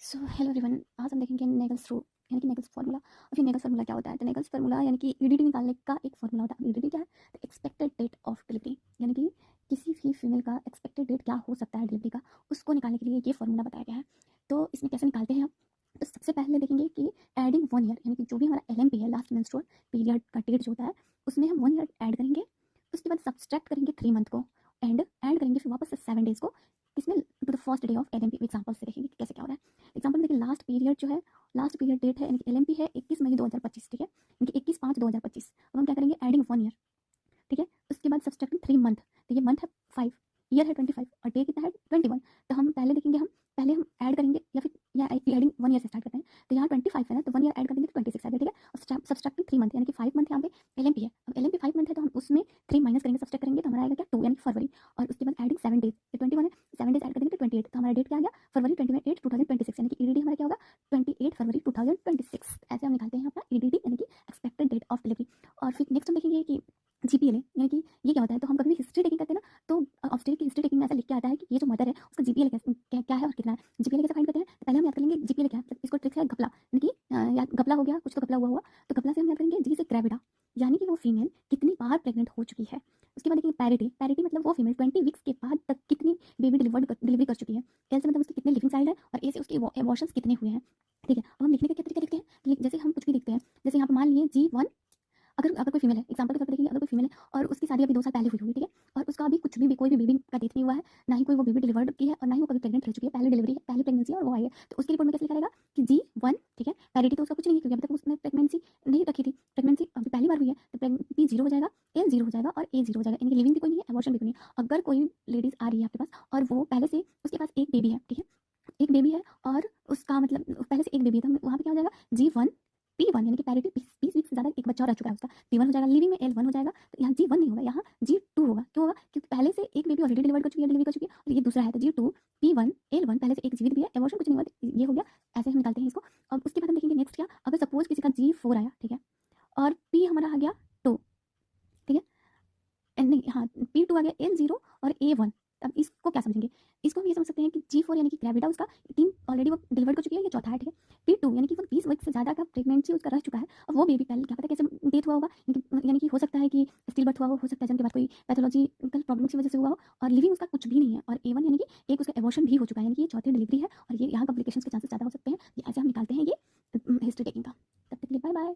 So hello everyone, आज हम देखेंगे नेगल्स रूल यानी कि नेगल्स फार्मूला। और फिर नेगल्स फार्मूला क्या होता है? तो नेगल्स फार्मूला यानी कि ईडीडी निकालने का एक फार्मूला होता है। ईडीडी क्या है? तो एक्सपेक्टेड डेट ऑफ डिलीवरी, यानी कि किसी भी फीमेल का एक्सपेक्टेड डेट क्या हो सकता है डिलीवरी का, उसको निकालने के लिए ये फार्मूला बताया गया है। तो इसमें कैसे निकालते हैं हम? तो सबसे पहले देखेंगे कि एडिंग 1 ईयर, यानी कि जो भी हमारा LMP है, लास्ट मेंस्ट्रुअल पीरियड का डेट जो होता है, उसमें हम 1 ईयर ऐड करेंगे। उसके बाद सब्सट्रैक्ट करेंगे 3 मंथ को एंड ऐड करेंगे फिर वापस से 7 डेज को, इसमें to the first day of LMP। Example से देखेंगे कि कैसे क्या हो रहा है। एग्जाम्पल में देखिए, लास्ट पीरियड जो है, लास्ट पीरियड डेट है यानी कि LMP है 21 मई 2025, ठीक है, यानी कि 21/5/2025। अब हम क्या करेंगे? एडिंग 1 ईयर, ठीक है। उसके बाद सब्सट्रैक्टिंग 3 मंथ, तो ये मंथ है 5, ईयर है 25 और डे कितना है 21। तो हम पहले देखेंगे, हम पहले हम ऐड करेंगे या फिर या एडिंग 1 ईयर से स्टार्ट करते हैं। तो यहाँ 25 है ना, तो 1 ईयर ऐड कर देंगे तो 26 आ गया, ठीक है। और सब्सट्रैक्टिंग 3 मंथ यानी कि 5 मंथ यहाँ पे LMP है। अब LMP 5 मंथ है तो हम उसमें 3 माइनस करेंगे, सब्सट्रैक्ट करेंगे तो हमारा आएगा क्या 2 यानी कि फरवरी। और उसके बाद एडिंग 7 डेज, तो 21 है, 7 डेज ऐड कर देंगे तो 28, तो हमारा डेट क्या आ गया? फरवरी 28 2026, यानी कि ईडीडी हमारा क्या होगा? 28 फरवरी 2026। ऐसे हम निकालते हैं अपना ईडीडी यानी कि एक्सपेक्टेड डेट ऑफ डिलीवरी। और फिर नेक्स्ट हम देखेंगे कि GPLA, यानी कि ये क्या होता है? तो हम कभी भी हिस्ट्री टेकिंग करते हैं ना, तो ऑब्स्टेट्रिक की हिस्ट्री टेकिंग में ऐसा लिख के आता है कि ये जो मदर है उसका GPLA क्या है और कितना है। GPLA कैसे फाइंड करते हैं? तो पहले हम याद करेंगे GPLA क्या है। तो इसको ट्रिक है घपला, यानी कि या घपला हो गया, कुछ तो घपला हुआ हुआ। तो घपला से हम याद करेंगे G से ग्रेविडा, यानी कि वो फीमेल कितनी बार प्रेग्नेंट हो चुकी है। उसके बाद देखेंगे पैरिटी, पैरिटी मतलब वो फीमेल 20 वीक्स के बाद तक कितनी बेबी डिलीवरी कर चुकी है। एल से मतलब उसके कितने लिविंग चाइल्ड है, और ए से उसके एबॉर्शंस कितने हुए हैं, ठीक है। अब हम लिखने का क्या तरीका लिखते हैं? जैसे हम कुछ भी लिखते हैं, जैसे यहाँ पे मान लिए G1, अगर अगर कोई फीमेल है, एग्जांपल के तौर पे देखेंगे, अगर कोई फीमेल है और उसकी शादी अभी 2 साल पहले हुई होगी, ठीक है, और उसका अभी कुछ भी कोई भी बेबी का डेथ नहीं हुआ है, ना ही कोई वो बेबी डिलीवर्ड की है और ना ही वो कभी प्रेग्नेंट रह चुकी है, पहली डिलीवरी है, पहली प्रेगनेंसी है और वो आई है, तो उसकी रिपोर्ट में कैसे लिखा रहेगा कि G1, ठीक है। पैरिटी तो उसका कुछ नहीं है क्योंकि अभी तक उसने प्रेगनेंसी नहीं रखी थी, प्रेगनेंसी अभी पहली बार हुई है, तो P 0 हो जाएगा, L 0 हो जाएगा और A 0 हो जाएगा, यानी कि लिविंग भी कोई नहीं है, एबॉर्शन भी कोई नहीं है। अगर कोई लेडीज आ रही है आपके पास और वो पहले से उसके पास एक बेबी है, ठीक है, एक बेबी है और उसका मतलब पहले से एक बेबी है, तो वहाँ पे क्या हो जाएगा? G1 P1, यानी कि पैरिटी 20 वीक से ज़्यादा एक बच्चा और रह चुका है उसका, P1 हो जाएगा, लिविंग में L1 हो जाएगा। तो यहाँ G1 नहीं होगा, यहाँ G2 होगा। क्यों होगा? क्योंकि पहले से एक बेबी ऑलरेडी डिलीवर कर चुकी है, डिलीवरी कर चुकी है, और ये दूसरा है, तो G2 P1 L1 पहले से एक जीवित भी है, एबॉर्शन कुछ नहीं हुआ, तो ये हो गया। ऐसे हम निकालते हैं इसको। अब उसके बाद हम देखेंगे नेक्स्ट क्या, अगर सपोज किसी का G4 आया, ठीक है, और P हमारा आ गया 2, ठीक है, नहीं हाँ, P2 आ गया, L0 और A1। अब इसको क्या समझेंगे? इसको हम ये समझ सकते हैं कि G4 यानी कि ग्रेविडा उसका 3 ऑलरेडी वो डिलीवर कर चुकी है, ये चौथा है, ठीक है। P2 यानी कि वो 20 वीक से ज़्यादा का प्रेगनेंसी उसका रह चुका है, और वो बेबी पहले क्या पता कैसे डेथ हुआ होगा, यानी कि हो सकता है कि स्टिल बर्थ हुआ हो सकता है जन्म के बाद कोई पैथोलॉजिकल प्रॉब्लम की वजह से हुआ हो, और लिविंग उसका कुछ भी नहीं है, और A1 यानी कि एक उसका एबॉर्शन भी हो चुका है, यानी कि ये चौथी डिलीवरी है, और ये यहाँ कॉम्प्लिकेशंस के चांसेस ज़्यादा हो सकते हैं। ये ऐसे हम निकालते हैं ये हिस्ट्री टेकिंग का। तब तक के लिए बाय बाय।